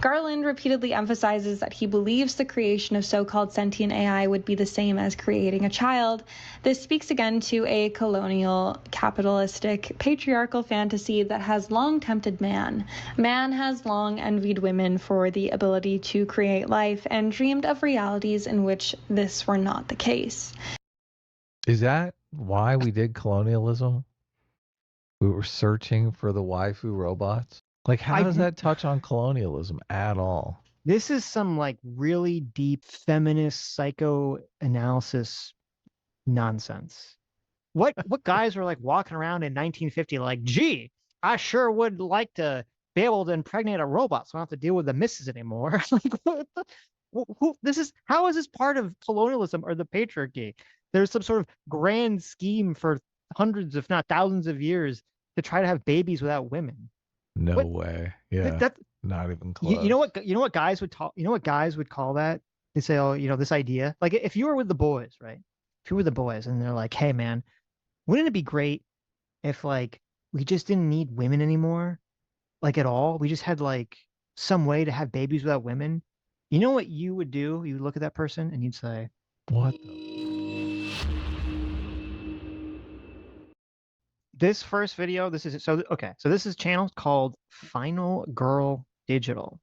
Garland repeatedly emphasizes that he believes the creation of so-called sentient AI would be the same as creating a child. This speaks again to a colonial, capitalistic, patriarchal fantasy that has long tempted man. Man has long envied women for the ability to create life and dreamed of realities in which this were not the case. Is that why we did colonialism? We were searching for the waifu robots? Like, how does that touch on colonialism at all? This is some like really deep feminist psychoanalysis nonsense. What guys were like walking around in 1950 like, gee, I sure would like to be able to impregnate a robot so I don't have to deal with the misses anymore. Like, what the, how is this part of colonialism or the patriarchy? There's some sort of grand scheme for hundreds, if not thousands of years to try to have babies without women. No way. Yeah. Not even close. You know what guys would call that? They say, oh, this idea. Like if you were with the boys, right? If you were the boys and they're like, hey man, wouldn't it be great if like we just didn't need women anymore? Like at all? We just had like some way to have babies without women. You know what you would do? You would look at that person and you'd say, what? This first video, this is so this is a channel called Final Girl Digital.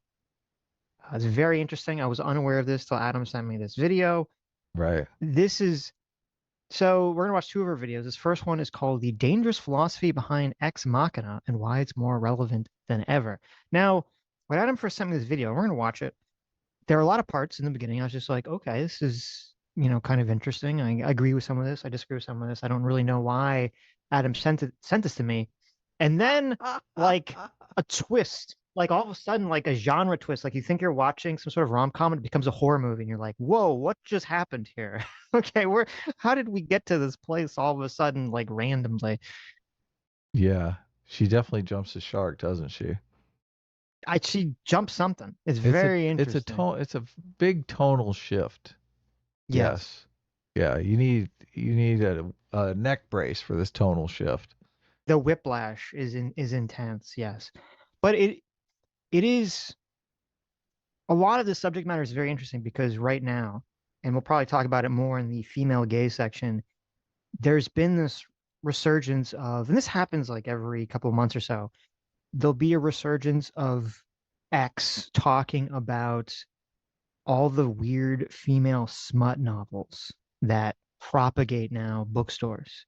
It's very interesting. I was unaware of this till Adam sent me this video. Right. So we're gonna watch two of her videos. This first one is called The Dangerous Philosophy Behind Ex Machina and Why It's More Relevant Than Ever. Now, when Adam first sent me this video, we're gonna watch it. There are a lot of parts in the beginning. I was just like, okay, this is, kind of interesting. I agree with some of this. I disagree with some of this. I don't really know why Adam sent this to me. And then like a twist, like all of a sudden, like a genre twist, like you think you're watching some sort of rom-com and it becomes a horror movie and you're like, whoa, what just happened here? Okay, how did we get to this place all of a sudden, like randomly? Yeah, she definitely jumps the shark, doesn't she? She jumps something. It's very interesting. It's a big tonal shift. Yes. Yeah, you need a neck brace for this tonal shift. The whiplash is intense, yes. But it is, a lot of the subject matter is very interesting because right now, and we'll probably talk about it more in the female gay section, there's been this resurgence of, and this happens like every couple of months or so, there'll be a resurgence of X talking about all the weird female smut novels that propagate now bookstores.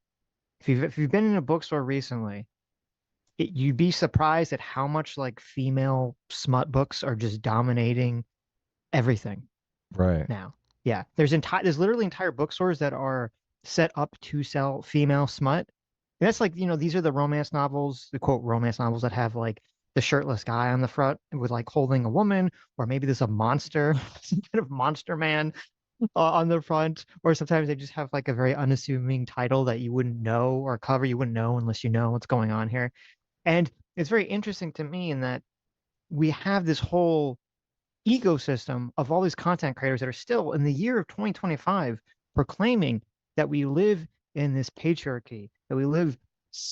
If you've been in a bookstore recently, you'd be surprised at how much like female smut books are just dominating everything right now. Yeah, there's literally entire bookstores that are set up to sell female smut. And that's like, these are the romance novels, the quote romance novels that have like the shirtless guy on the front with like holding a woman, or maybe there's a monster, some kind of monster man on the front, or sometimes they just have like a very unassuming title that you wouldn't know, or a cover you wouldn't know unless you know what's going on here. And it's very interesting to me in that we have this whole ecosystem of all these content creators that are still in the year of 2025 proclaiming that we live in this patriarchy, that we live,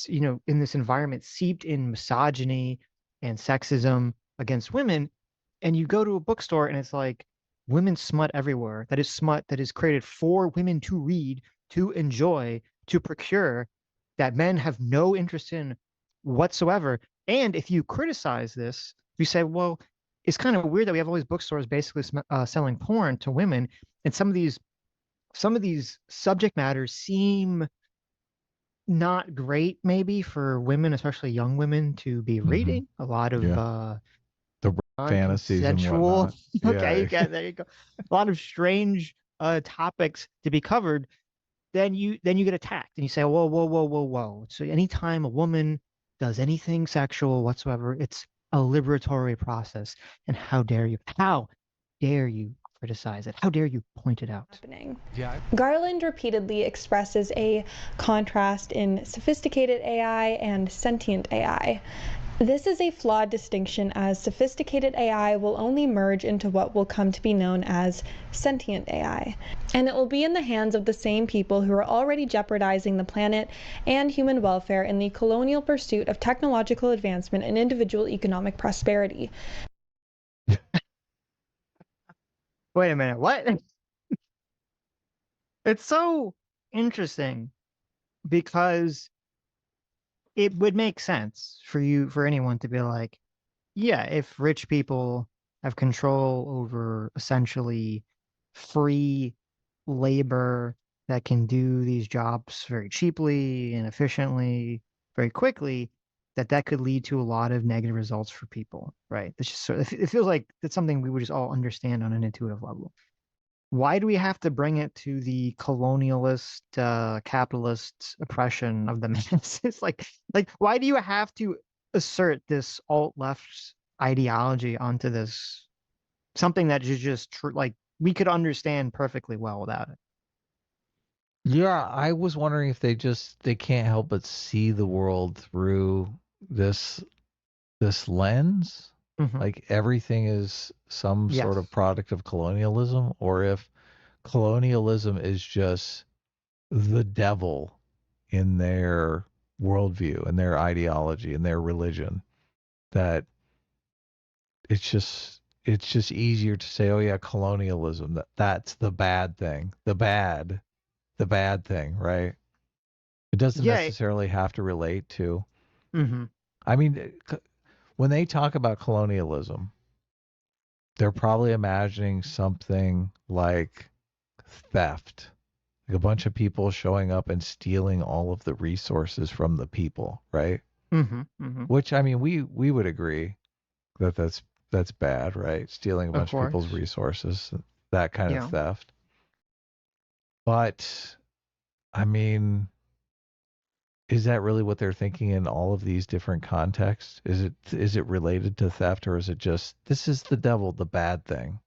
in this environment seeped in misogyny and sexism against women. And you go to a bookstore and it's like women's smut everywhere. That is smut that is created for women to read, to enjoy, to procure, that men have no interest in whatsoever. And if you criticize this, you say, well, it's kind of weird that we have all these bookstores basically selling porn to women, and some of these subject matters seem not great maybe for women, especially young women, to be reading. A lot of the fantasies and whatnot. Okay, yeah, there you go. A lot of strange topics to be covered. Then you get attacked and you say, whoa. So anytime a woman does anything sexual whatsoever, it's a liberatory process. And how dare you criticize it? How dare you point it out? Yeah. Garland repeatedly expresses a contrast in sophisticated AI and sentient AI. This is a flawed distinction, as sophisticated AI will only merge into what will come to be known as sentient AI, and it will be in the hands of the same people who are already jeopardizing the planet and human welfare in the colonial pursuit of technological advancement and individual economic prosperity. Wait a minute, what? It's so interesting because it would make sense for anyone to be like, yeah, if rich people have control over essentially free labor that can do these jobs very cheaply and efficiently, very quickly, that could lead to a lot of negative results for people, right? It's just sort of, it feels like that's something we would just all understand on an intuitive level. Why do we have to bring it to the colonialist, capitalist oppression of the masses? Like, why do you have to assert this alt-left ideology onto this something that is just true? Like, we could understand perfectly well without it. Yeah, I was wondering if they can't help but see the world through this this lens, Hmm. like everything is some sort of Yes. product of colonialism, or if colonialism is just the devil in their worldview and their ideology and their religion, that it's just easier to say, oh yeah, colonialism, that's the bad thing, right? It doesn't Yeah. necessarily have to relate to. Hmm. I mean, when they talk about colonialism, they're probably imagining something like theft, like a bunch of people showing up and stealing all of the resources from the people, right? Hmm. Hmm. Which, I mean, we would agree that that's bad, right? Stealing a Of bunch of people's course. resources, that kind of Yeah. theft. But I mean, is that really what they're thinking in all of these different contexts? Is it related to theft, or is it just this is the devil, the bad thing?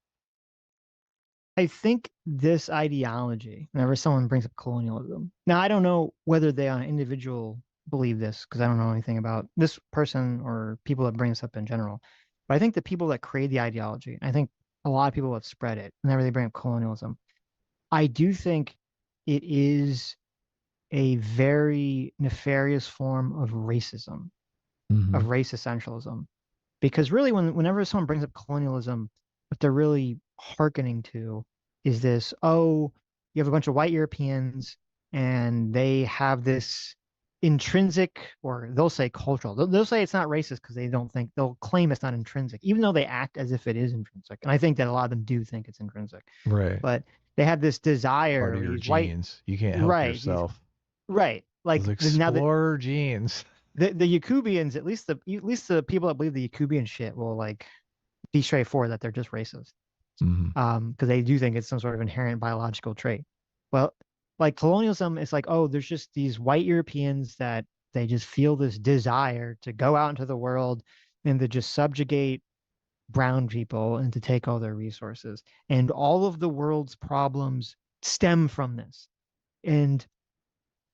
I think this ideology, whenever someone brings up colonialism, now I don't know whether they on an individual believe this because I don't know anything about this person or people that bring this up in general. But I think the people that create the ideology, I think a lot of people that spread it, whenever they bring up colonialism, I do think it is a very nefarious form Hmm. of race essentialism. Because really, whenever someone brings up colonialism, what they're really hearkening to is this, oh, you have a bunch of white Europeans and they have this intrinsic, or they'll say cultural. They'll say it's not racist because they don't think, they'll claim it's not intrinsic, even though they act as if it is intrinsic. And I think that a lot of them do think it's intrinsic. Right. But they have this Part desire, of or your these white, genes. You can't help right, yourself. right. Those Like now that explorer genes. the Yakubians, at least the people that believe the Yakubian shit will like be straightforward that they're just racist. Hmm. Because they do think it's some sort of inherent biological trait. Well, like colonialism is like, oh, there's just these white Europeans that they just feel this desire to go out into the world and to just subjugate brown people and to take all their resources. And all of the world's problems stem from this. And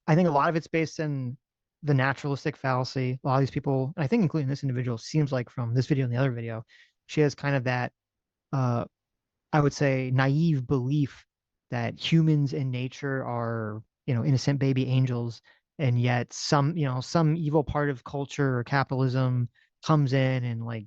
I think a lot of it's based in the naturalistic fallacy. A lot of these people, and I think including this individual, seems like from this video and the other video, she has kind of that uh, I would say naive belief that humans in nature are, innocent baby angels, and yet some evil part of culture or capitalism comes in and like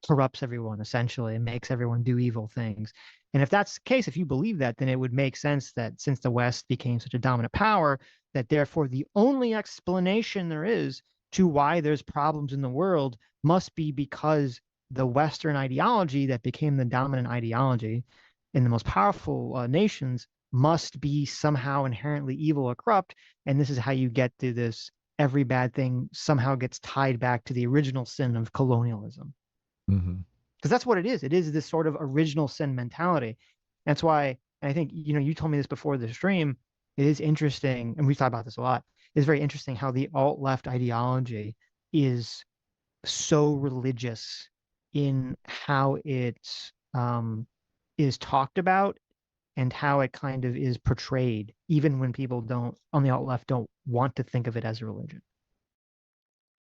corrupts everyone essentially and makes everyone do evil things. And if that's the case, if you believe that, then it would make sense that since the West became such a dominant power, that therefore the only explanation there is to why there's problems in the world must be because the Western ideology that became the dominant ideology in the most powerful nations must be somehow inherently evil or corrupt. And this is how you get to this every bad thing somehow gets tied back to the original sin of colonialism. Hmm. Because that's what it is. It is this sort of original sin mentality. That's why, and I think, you told me this before the stream. It is interesting, and we've talked about this a lot. It's very interesting how the alt left ideology is so religious in how it is talked about and how it kind of is portrayed, even when people don't on the alt left don't want to think of it as a religion.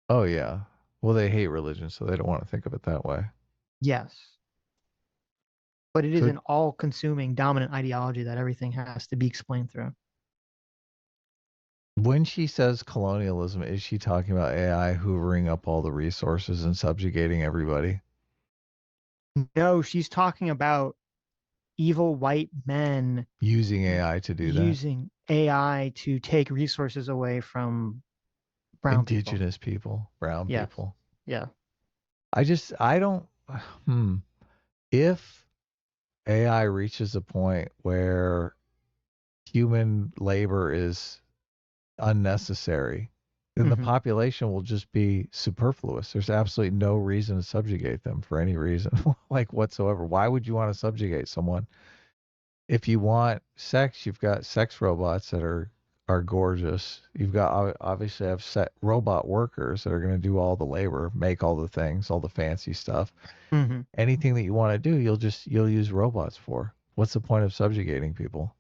Oh yeah. Well, they hate religion, so they don't want to think of it that way. Yes, but it is So an all-consuming dominant ideology that everything has to be explained through. when she says colonialism, is she talking about AI hoovering up all the resources and subjugating everybody? No, she's talking about evil white men using AI to do that. using AI to take resources away from brown people. Indigenous people, brown Yeah. people. Yeah. I don't, if AI reaches a point where human labor is unnecessary, then the Mhm. population will just be superfluous. There's absolutely no reason to subjugate them for any reason, like whatsoever. Why would you want to subjugate someone? If you want sex, you've got sex robots that are gorgeous. You've got obviously have robot workers that are going to do all the labor, make all the things, all the fancy stuff. Mhm. Anything that you want to do, you'll use robots for. What's the point of subjugating people?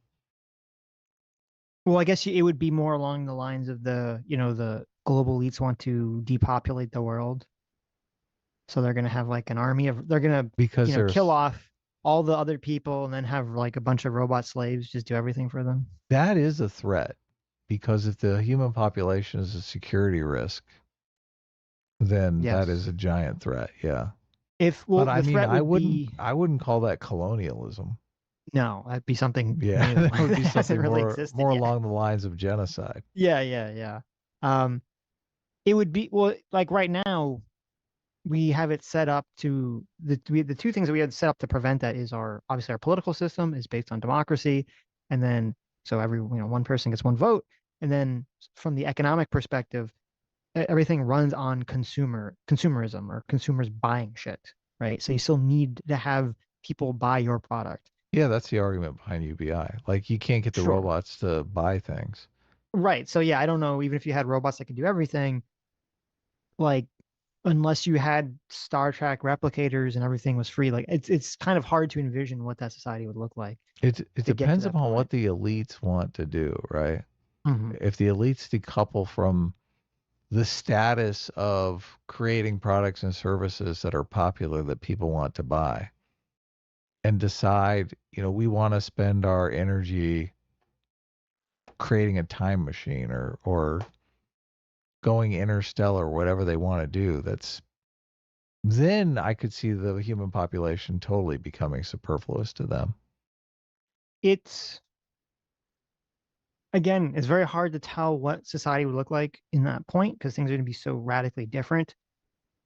Well, I guess it would be more along the lines of the global elites want to depopulate the world. So they're going to have like an army they're going to, Because kill there's off all the other people and then have like a bunch of robot slaves just do everything for them. that is a threat. Because if the human population is a security risk, then that is Yes. a giant threat. Yeah. Well, But I the mean, threat would be, I wouldn't call that colonialism. no, that'd be something Yeah, new that would that be hasn't something really more existed yet. along the lines of genocide. Yeah, yeah, yeah. Um, it would be, well, like right now, we have it set up to the two things that we had set up to prevent that is obviously our political system is based on democracy, and then so every one person gets one vote, and then from the economic perspective, everything runs on consumerism or consumers buying shit, right? So you still need to have people buy your product. Yeah, that's the argument behind UBI. Like you can't get the Sure. robots to buy things. Right. So yeah, I don't know. Even if you had robots that could do everything, like unless you had Star Trek replicators and everything was free, like it's kind of hard to envision what that society would look like It to get to depends that upon what point. the elites want to do, right? Hmm. If the elites decouple from the status of creating products and services that are popular that people want to buy and decide, we want to spend our energy creating a time machine or going interstellar, whatever they want to do, then I could see the human population totally becoming superfluous to them. It's again, it's very hard to tell what society would look like in that point because things are going to be so radically different.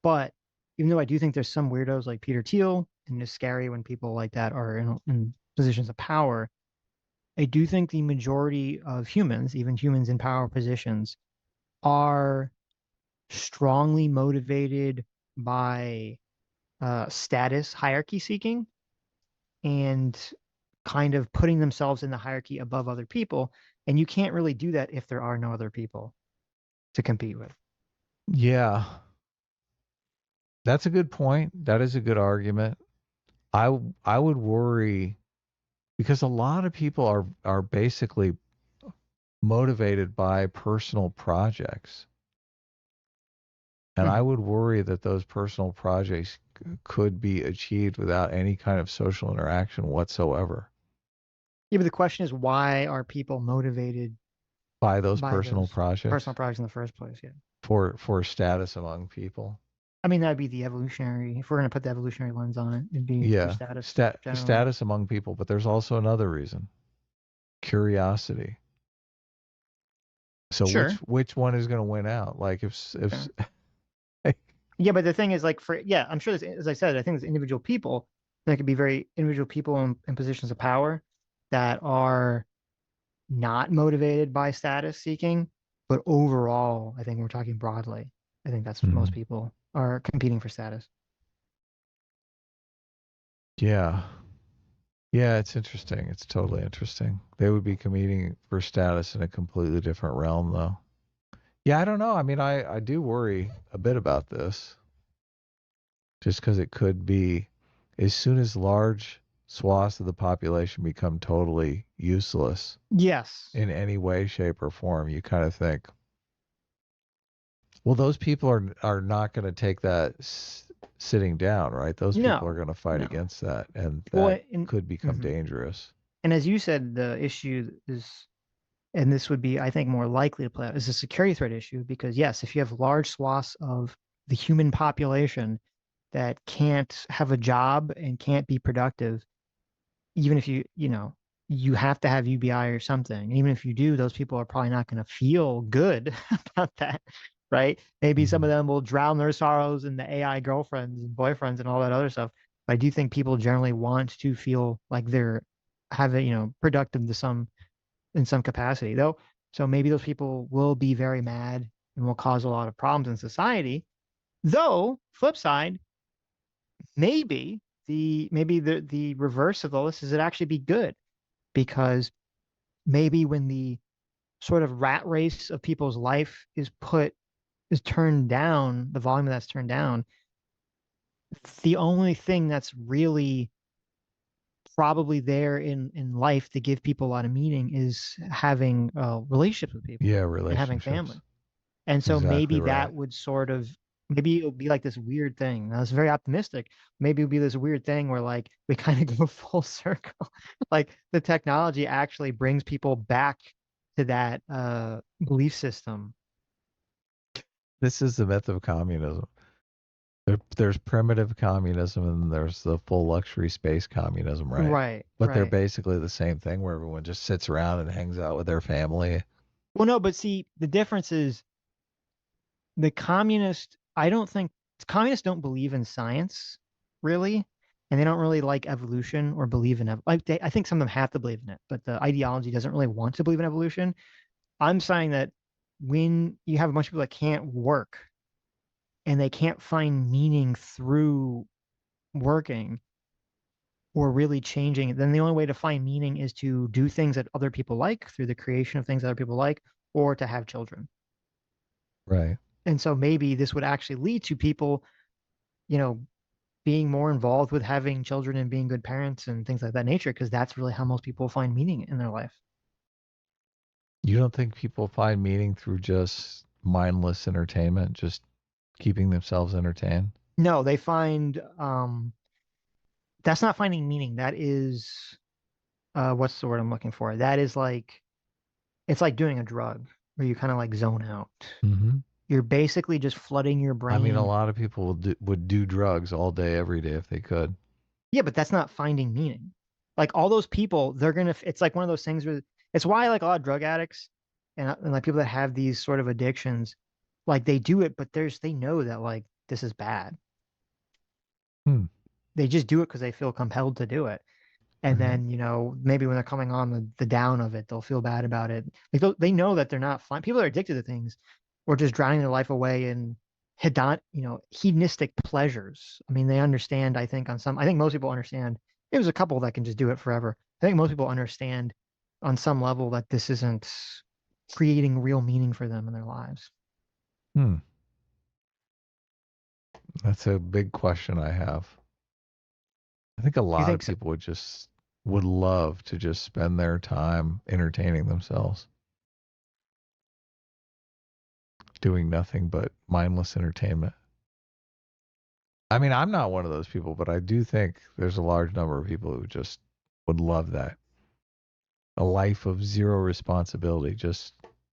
But even though I do think there's some weirdos like Peter Thiel, and it's scary when people like that are in positions of power, I do think the majority of humans, even humans in power positions, are strongly motivated by status hierarchy seeking and kind of putting themselves in the hierarchy above other people. And you can't really do that if there are no other people to compete with. Yeah, that's a good point. That is a good argument. I would worry because a lot of people are basically motivated by personal projects. And I Mhm. would worry that those personal projects could be achieved without any kind of social interaction whatsoever Yeah, but the question is, why are people motivated by those by personal those projects personal projects in the first place? Yeah. for status among people. I mean, that'd be the evolutionary, if we're going to put the evolutionary lens on it, it'd be for Yeah, status generally. status among people, but there's also another reason: curiosity. So Sure. which one is going to win out? Like if Sure. Yeah, but the thing is, like, yeah, I'm sure as I said, I think there's individual people, there could be very individual people in positions of power that are not motivated by status seeking, but overall, I think we're talking broadly. I think that's most Mhm. people are competing for status. Yeah. Yeah, it's interesting. It's totally interesting. They would be competing for status in a completely different realm, though. Yeah, I don't know. I mean, I do worry a bit about this just because it could be as soon as large swaths of the population become totally useless Yes. in any way, shape, or form, you kind of think, well, those people are not going to take that sitting down, right? Those people are No. going to fight No. against that, and that Well, in, could become mhm. dangerous. And as you said, the issue is, and this would be, I think, more likely to play out, is a security threat issue because, yes, if you have large swaths of the human population that can't have a job and can't be productive, even if you have to have UBI or something. And even if you do, those people are probably not going to feel good about that, right? Maybe some of them will drown their sorrows in the AI girlfriends and boyfriends and all that other stuff. But I do think people generally want to feel like they're having, productive to some in some capacity, though. So maybe those people will be very mad and will cause a lot of problems in society. Though, flip side, maybe the reverse of all this is it actually be good because maybe when the sort of rat race of people's life is turned down, the volume that's turned down, the only thing that's really probably there in life to give people a lot of meaning is having relationships with people Yeah, and having relationships. family. And so Exactly maybe right. that would maybe it'll be like this weird thing. Now, it's very optimistic. Maybe it'll be this weird thing where like we kind of go full circle. Like the technology actually brings people back to that belief system. This is the myth of communism. There's primitive communism and there's the full luxury space communism, right? Right, But they're right. basically the same thing where everyone just sits around and hangs out with their family. Well, no, but see, the difference is the communist, I don't think communists don't believe in science really, and they don't really like evolution or believe in I think some of them have to believe in it, but the ideology doesn't really want to believe in evolution. I'm saying that when you have a bunch of people that can't work and they can't find meaning through working or really changing, then the only way to find meaning is to do things that other people like through the creation of things that other people like or to have children. Right. And so maybe this would actually lead to people, you know, being more involved with having children and being good parents and things like that nature, because that's really how most people find meaning in their life. You don't think people find meaning through just mindless entertainment, just keeping themselves entertained? No, they find that's not finding meaning. That is what's the word I'm looking for? That is like it's like doing a drug where you kind of like zone out. Mm-hmm. You're basically just flooding your I mean, a brain. lot of people would do drugs all day, every day if they could. Yeah, but that's not finding meaning. Like all those people, it's like one of those things where it's why like a lot of drug addicts and like people that have these sort of addictions, like they do it, but they know that like this is bad. Hmm. They just do it because they feel compelled to do it. And Right. then, maybe when they're coming on the down of it, they'll feel bad about it. Like they know that they're not fine. People that are addicted to things or just drowning their life away in hedonistic pleasures. I mean, they understand, I think most people understand. There's a couple that can just do it forever. I think most people understand on some level that this isn't creating real meaning for them in their lives. Hmm. That's a big question I have. I think a Do you lot of think so? people would love to just spend their time entertaining themselves, doing nothing but mindless entertainment. I mean, I'm not one of those people, but I do think there's a large number of people who just would love that. A life of zero responsibility, just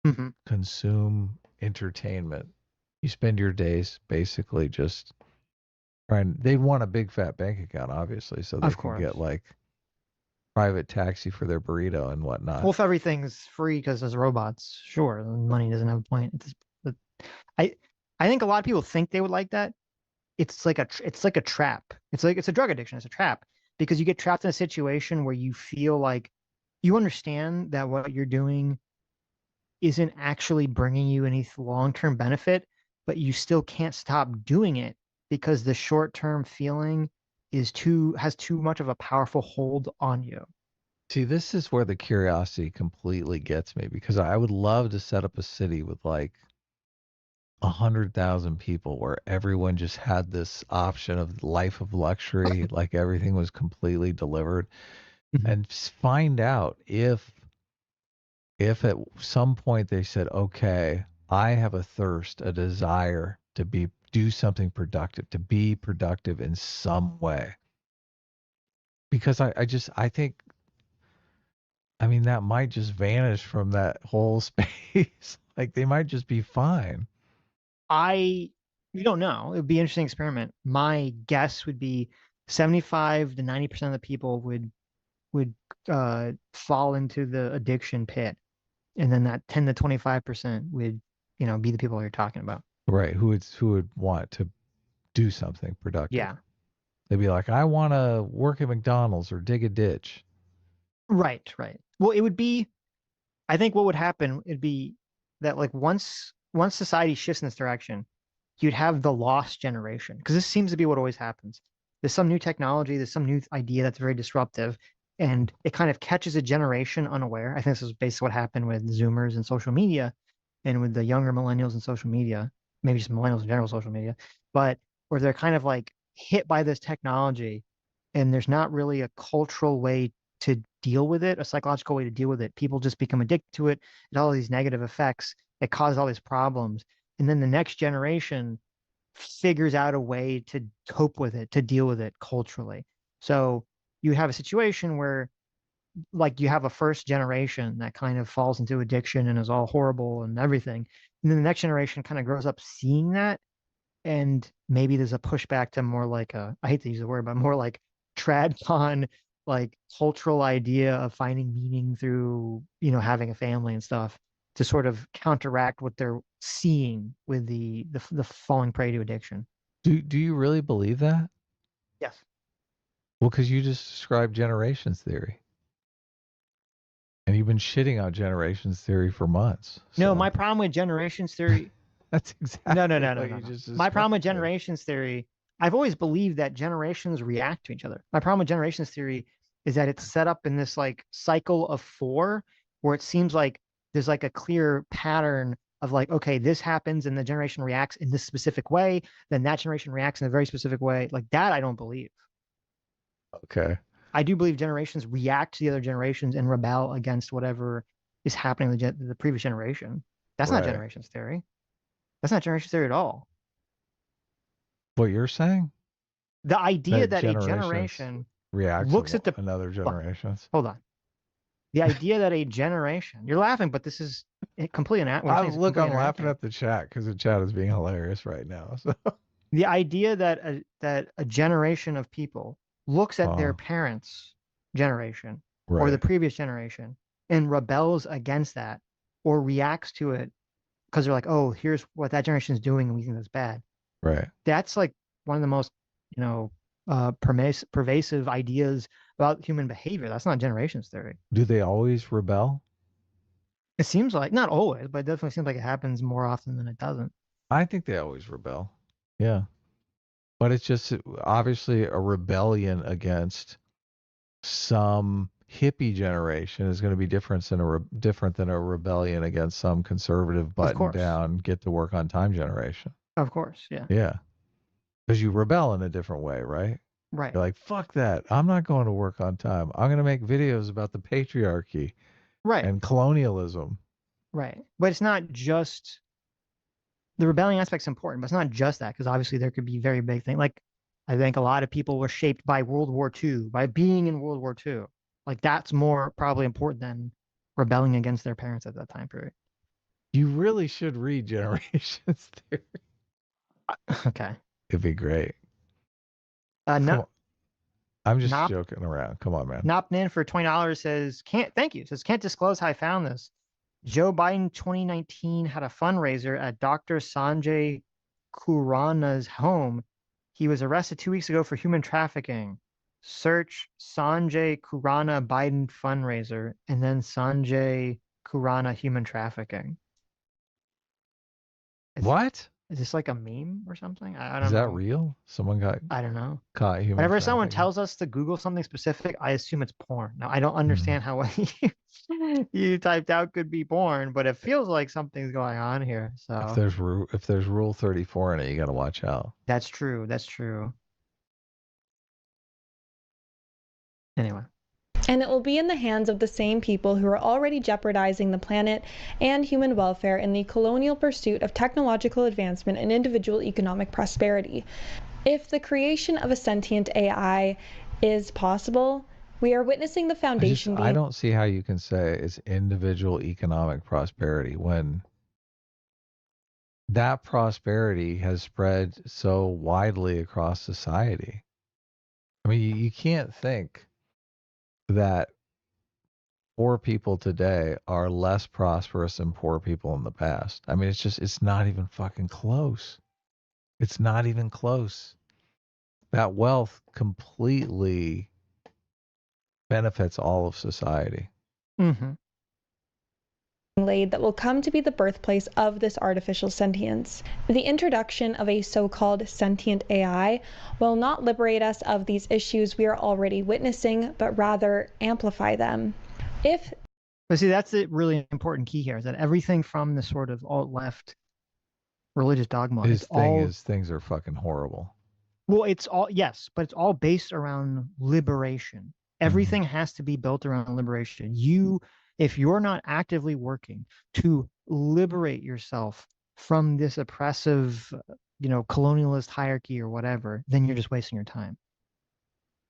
Hmm. consume entertainment. You spend your days basically just trying, they want a big fat bank account, obviously, so they Of can get course. like private taxi for their burrito and Well, whatnot. if everything's free because there's robots, sure, then money doesn't have a point. But I I think a lot of people think they would like that. It's like a trap. It's a drug addiction. It's a trap because you get trapped in a situation where you feel like you understand that what you're doing isn't actually bringing you any long-term benefit, but you still can't stop doing it because the short-term feeling has too much of a powerful hold on you. See, this is where the curiosity completely gets me because I would love to set up a city with like 100,000 people where everyone just had this option of life of luxury, like everything was completely delivered, Mhm. and find out if at some point they said, okay, I have a thirst, a desire to do something productive, to be productive in some way. Because I think, I mean, that might just vanish from that whole space. Like they might just be fine. I We don't know. It would be an interesting experiment. My guess would be 75 to 90% of the people would would fall into the addiction pit, and then that 10 to 25% would, be the people you're talking about. Right. Who would want to do something productive? Yeah. They'd be like, I want to work at McDonald's or dig a ditch. Right, right. Well, it would be, I think what would happen, it'd be that like once society shifts in this direction, you'd have the lost generation. Because this seems to be what always happens. There's some new technology, there's some new idea that's very disruptive, and it kind of catches a generation unaware. I think this is basically what happened with Zoomers and social media and with the younger millennials and social media, maybe just millennials in general, social media, but where they're kind of like hit by this technology and there's not really a cultural way to deal with it, a psychological way to deal with it. People just become addicted to it. It all these negative effects. It causes all these problems. And then the next generation figures out a way to cope with it, to deal with it culturally. So you have a situation where like you have a first generation that kind of falls into addiction and is all horrible and everything. And then the next generation kind of grows up seeing that. And maybe there's a pushback to more like I hate to use the word, but more like tradcon, like cultural idea of finding meaning through, having a family and stuff to sort of counteract what they're seeing with the falling prey to addiction. Do you really believe that? Yes. Well, because you just described generations theory. And you've been shitting on generations theory for months. No, So my problem with generations theory. that's exactly No. what you just My problem with described. generations theory, I've always believed that generations react to each other. My problem with generations theory is that it's set up in this like cycle of four where it seems like there's like a clear pattern of like, okay, this happens and the generation reacts in this specific way, then that generation reacts in a very specific way. Like that, I don't believe. Okay. I do believe generations react to the other generations and rebel against whatever is happening to the previous generation. That's not Right. generations theory. That's not generations theory at all. What you're saying? The idea That that a generations generation react looks to at the another hold on, generations. hold on. The idea that a generation, you're laughing, but this is completely what I'm saying is Look, completely I'm laughing inaccurate. at the chat because the chat is being hilarious right now. So, The idea that a generation of people looks at their uh, parents' generation or the right, previous generation and rebels against that or reacts to it because they're like, oh, here's what that generation is doing and we think that's bad. right. That's like one of the most, pervasive ideas about human behavior. That's not generations theory. Do they always rebel? It seems like not always, but it definitely seems like it happens more often than it doesn't. I think they always rebel. Yeah. But it's just obviously a rebellion against some hippie generation is going to be different than a rebellion against some conservative Of button course. down get to work on time generation. Of course. Yeah. Yeah. Because you rebel in a different way, right? Right. You're like, fuck that. I'm not going to work on time. I'm going to make videos about the patriarchy Right. and colonialism. Right. But it's not just the rebellion aspect's important, but it's not just that, because obviously there could be very big things. Like I think a lot of people were shaped by World War II, by being in World War II. Like that's more probably important than rebelling against their parents at that time period. You really should read Generations Theory. Okay. It'd be great. Come Not on. I'm just Nop joking around. Come on, man. Nopnin for $20 says can't thank you. Says can't disclose how I found this. Joe Biden 2019 had a fundraiser at Dr. Sanjay Khurana's home. He was arrested 2 weeks ago for human trafficking. Search Sanjay Khurana Biden fundraiser and then Sanjay Khurana human trafficking. Is, What? is this like a meme or something? I Is don't that know. real? Someone got I don't know. caught human Whenever someone trafficking? tells us to Google something specific, I assume it's porn. Now, I don't Hmm. understand how what you typed out could be porn, but it feels like something's going on here. So If there's Rule 34 in it, you got to watch out. that's true. That's true. Anyway, And it will be in the hands of the same people who are already jeopardizing the planet and human welfare in the colonial pursuit of technological advancement and individual economic prosperity. If the creation of a sentient AI is possible, we are witnessing the foundation I being don't see how you can say it's individual economic prosperity when that prosperity has spread so widely across society. I mean, you can't think that poor people today are less prosperous than poor people in the past. I mean, it's not even fucking close. It's not even close. That wealth completely benefits all of society. Mm-hmm. Laid that will come to be the birthplace of this artificial sentience. The introduction of a so-called sentient AI will not liberate us of these issues we are already witnessing, but rather amplify them. But see, that's the really important key here, is that everything from the sort of alt-left religious dogma, His it's thing all, is things are fucking horrible. well, it's all, yes, but it's all based around liberation. Everything has to be built around liberation. If you're not actively working to liberate yourself from this oppressive, colonialist hierarchy or whatever, then you're just wasting your time.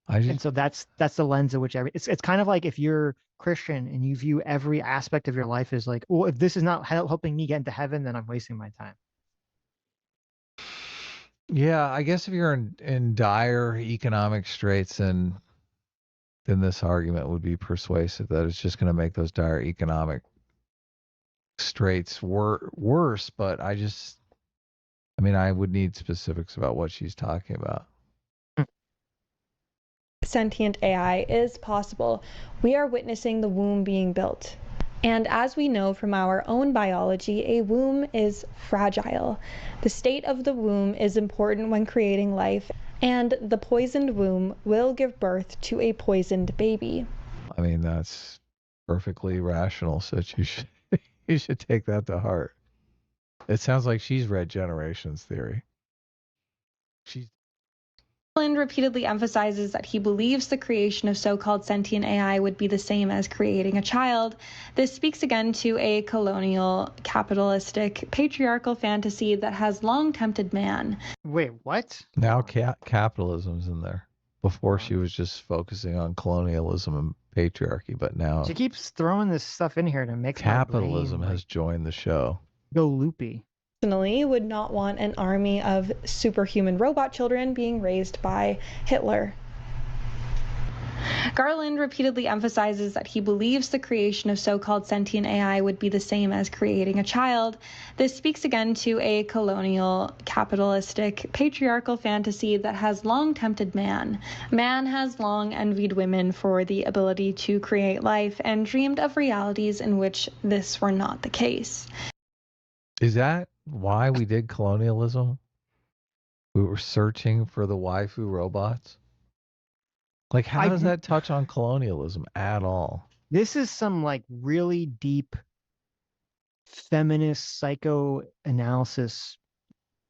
And so that's the lens in which it's kind of like if you're Christian and you view every aspect of your life as like, well, if this is not helping me get into heaven, then I'm wasting my time. Yeah, I guess if you're in dire economic straits, then this argument would be persuasive that it's just going to make those dire economic straits worse. But I mean, I would need specifics about what she's talking about. Sentient AI is possible. We are witnessing the womb being built. And as we know from our own biology, a womb is fragile. The state of the womb is important when creating life, and the poisoned womb will give birth to a poisoned baby. I mean, that's perfectly rational, so you should take that to heart. It sounds like she's read Generations Theory. Garland repeatedly emphasizes that he believes the creation of so-called sentient AI would be the same as creating a child. This speaks again to a colonial, capitalistic, patriarchal fantasy that has long tempted man. Wait, what? Now capitalism's in there. Before she was just focusing on colonialism and patriarchy, but now She keeps throwing this stuff in here to make capitalism my brain, has joined the show. Go loopy. Personally, would not want an army of superhuman robot children being raised by Hitler. Garland repeatedly emphasizes that he believes the creation of so-called sentient AI would be the same as creating a child. This speaks again to a colonial, capitalistic, patriarchal fantasy that has long tempted man. Man has long envied women for the ability to create life and dreamed of realities in which this were not the case. Is that why we did colonialism? We were searching for the waifu robots? Like, how does that touch on colonialism at all? This is some like really deep feminist psychoanalysis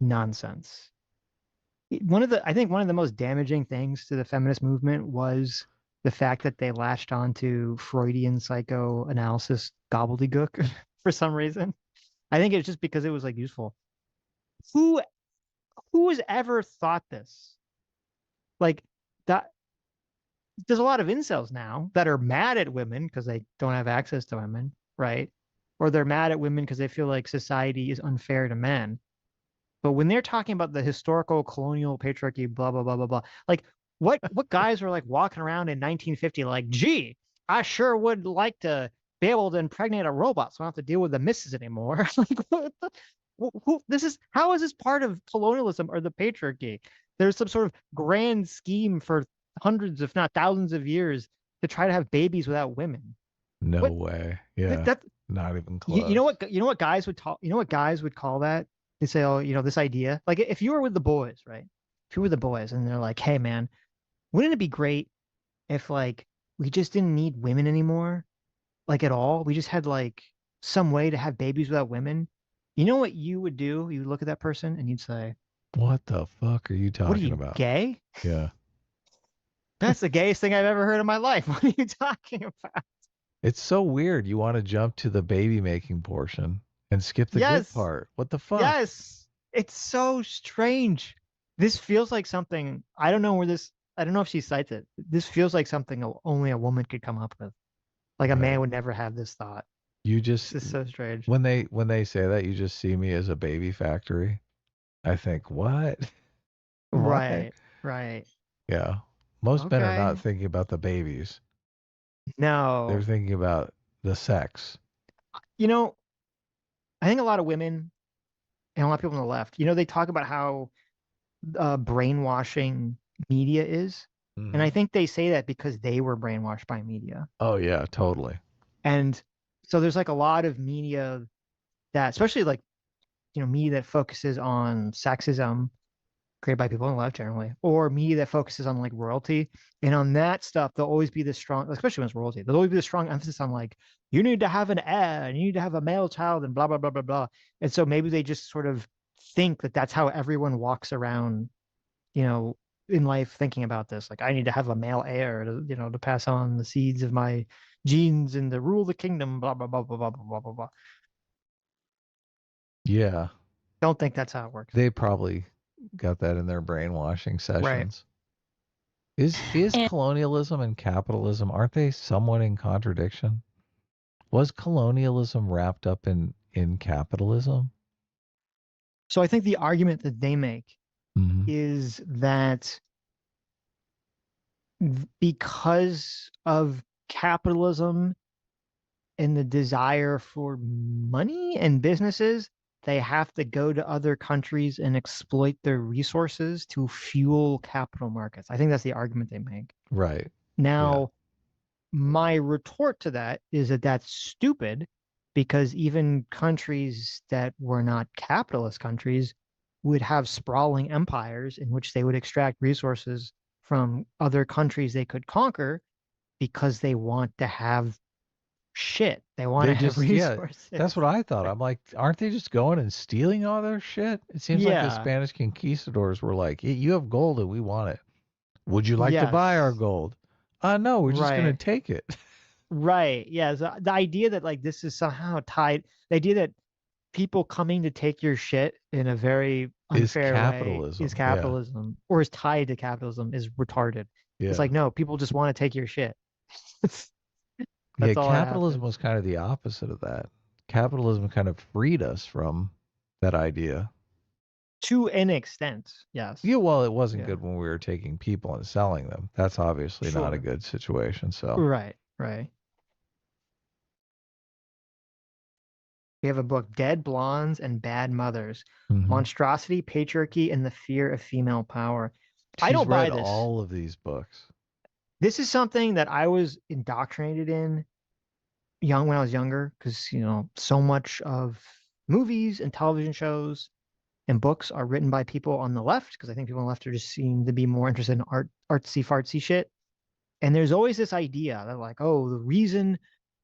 nonsense. I think one of the most damaging things to the feminist movement was the fact that they latched onto Freudian psychoanalysis gobbledygook for some reason. I think it's just because it was like useful. Who has ever thought this? Like that there's a lot of incels now that are mad at women because they don't have access to women, right? Or they're mad at women because they feel like society is unfair to men. But when they're talking about the historical colonial patriarchy, blah blah blah blah blah, like what guys were like walking around in 1950 like, gee, I sure would like to be able to impregnate a robot so I don't have to deal with the misses anymore. Like, how is this part of colonialism or the patriarchy? There's some sort of grand scheme for hundreds, if not thousands of years to try to have babies without women. No way. Yeah. Not even close. You know what guys would call that? They say, oh, this idea. Like if you were with the boys, right? If you were the boys and they're like, hey man, wouldn't it be great if like we just didn't need women anymore? Like at all? We just had like some way to have babies without women. You know what you would do? You would look at that person and you'd say, what the fuck are you talking about? Gay? Yeah. That's the gayest thing I've ever heard in my life. What are you talking about? It's so weird. You want to jump to the baby making portion and skip the good part. What the fuck? Yes. It's so strange. This feels like something, I don't know if she cites it. This feels like something only a woman could come up with. Like a man would never have this thought. This is so strange. When they say that, you just see me as a baby factory. I think, what? Right. Yeah. Most men are not thinking about the babies. No. They're thinking about the sex. You know, I think a lot of women and a lot of people on the left, they talk about how brainwashing media is. And I Mhm. think they say that because they were brainwashed by media. Oh yeah, totally. And so there's like a lot of media that, especially like, media that focuses on sexism created by people on the left generally, or media that focuses on like royalty. And on that stuff, there'll always be this strong, especially when it's royalty, there'll always be this strong emphasis on like, you need to have an heir and you need to have a male child and blah, blah, blah, blah, blah. And so maybe they just sort of think that that's how everyone walks around, you know, in life thinking about this. Like, I need to have a male heir to, to pass on the seeds of my genes and to rule the kingdom, blah, blah, blah, blah, blah, blah, blah, blah, blah. Yeah, Don't think that's how it works. they probably got that in their brainwashing Right. sessions. Is And colonialism and capitalism, aren't they somewhat in contradiction? Was colonialism wrapped up in capitalism? So I think the argument that they make Hmm. is that because of capitalism and the desire for money and businesses, they have to go to other countries and exploit their resources to fuel capital markets. I think that's the argument they make. Right. Yeah. Now, my retort to that is that that's stupid because even countries that were not capitalist countries would have sprawling empires in which they would extract resources from other countries they could conquer because they want to have shit. They want to They have just, yeah, that's resources. what I thought. I'm like, aren't they just going and stealing all their shit? It seems like the Yeah. Spanish conquistadors were like, "Hey, you have gold and we want it. Would you like to buy our Yes. gold? No, we're just going to Right. take it." Right. Yeah. So the idea that like this is somehow tied, the idea that people coming to take your shit in a very Is unfair way is capitalism. Yeah. capitalism or is tied to capitalism is retarded. It's Yeah. like, no, people just want to take your shit. Yeah, That's all that capitalism happens. was kind of the opposite of that. Capitalism kind of freed us from that idea. To an extent, yes. Yeah, well, it wasn't Yeah. good when we were taking people and selling them. That's obviously not a Sure. good situation. So, Right. Right. We have a book, Dead Blondes and Bad Mothers, mhm. Monstrosity, Patriarchy, and the Fear of Female Power. I She's don't buy read this. all of these books. This is something that I was indoctrinated in young when I was younger, because so much of movies and television shows and books are written by people on the left, because I think people on the left are just seem to be more interested in artsy fartsy shit. And there's always this idea that like, oh, the reason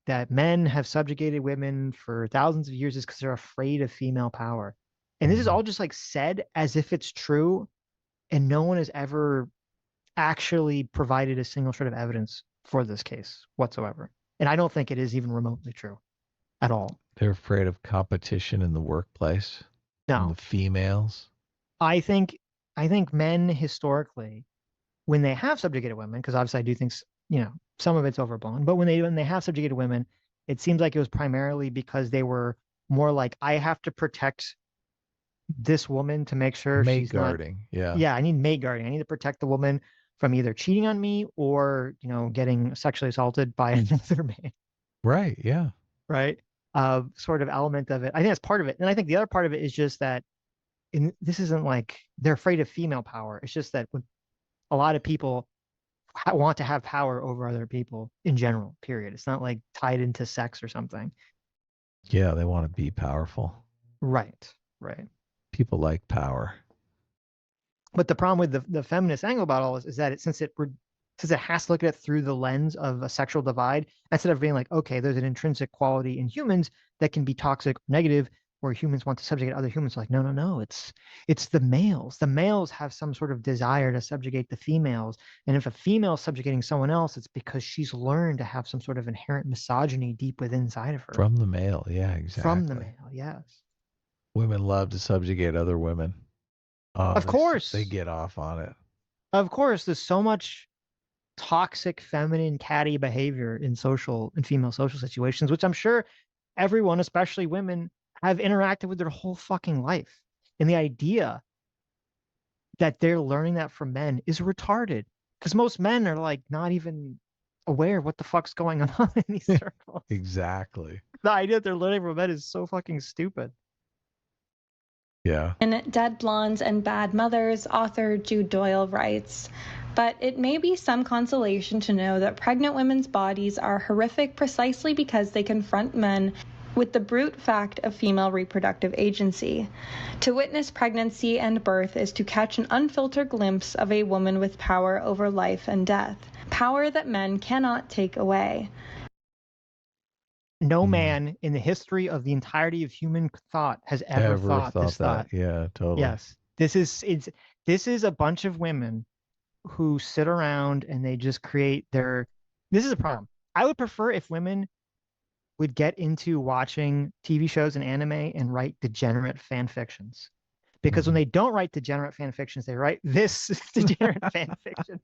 that men have subjugated women for thousands of years is because they're afraid of female power. And this is Mhm. all just like said as if it's true, and no one has ever actually provided a single shred of evidence for this case whatsoever. And I don't think it is even remotely true at all. They're afraid of competition in the workplace from the No, females. I think I think men historically, when they have subjugated women, because obviously I do think some of it's overblown, but when they have subjugated women, it seems like it was primarily because they were more like, I have to protect this woman to make sure Mate she's not. guarding. Yeah. Yeah, I need mate guarding. I need to protect the woman from either cheating on me or getting sexually assaulted by another man. Right. Yeah. Right. Sort of element of it. I think that's part of it, and I think the other part of it is just that this isn't like they're afraid of female power. It's just that when a lot of people want to have power over other people in general, period. It's not like tied into sex or something. Yeah. They want to be powerful. Right. Right. People like power. But the problem with the feminist angle about all this is that since it has to look at it through the lens of a sexual divide, instead of being like, okay, there's an intrinsic quality in humans that can be toxic or negative, where humans want to subjugate other humans. Like, no, no, no, it's the males. The males have some sort of desire to subjugate the females. And if a female is subjugating someone else, it's because she's learned to have some sort of inherent misogyny deep within inside of her From the male. Yeah, from the exactly. male. Yes. Women love to subjugate other women. Oh, Of they course. get off on it. Of course, there's so much toxic feminine catty behavior in female social situations, which I'm sure everyone, especially women, have interacted with their whole fucking life. And the idea that they're learning that from men is retarded, because most men are like not even aware of what the fuck's going on in these circles. Exactly. The idea that they're living for men is so fucking stupid. Yeah. In Dead Blondes and Bad Mothers, author Jude Doyle writes, "But it may be some consolation to know that pregnant women's bodies are horrific precisely because they confront men with the brute fact of female reproductive agency. To witness pregnancy and birth is to catch an unfiltered glimpse of a woman with power over life and death, power that men cannot take away." No man in the history of the entirety of human thought has ever thought this that. thought. Yeah, totally. Yes. This is a bunch of women who sit around and they just create their. This is a problem. I would prefer if women would get into watching TV shows and anime and write degenerate fan fictions. Because when they don't write degenerate fan fictions, they write this degenerate fan fiction.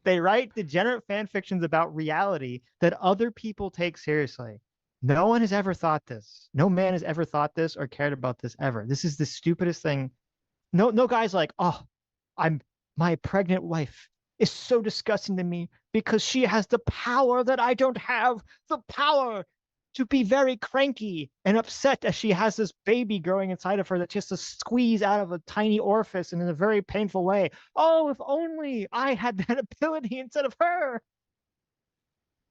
They write degenerate fan fictions about reality that other people take seriously. No one has ever thought this. No man has ever thought this or cared about this ever. This is the stupidest thing. No guy's like, oh, my pregnant wife is so disgusting to me because she has the power that I don't have, the power to be very cranky and upset as she has this baby growing inside of her that she has to squeeze out of a tiny orifice and in a very painful way. Oh, if only I had that ability instead of her.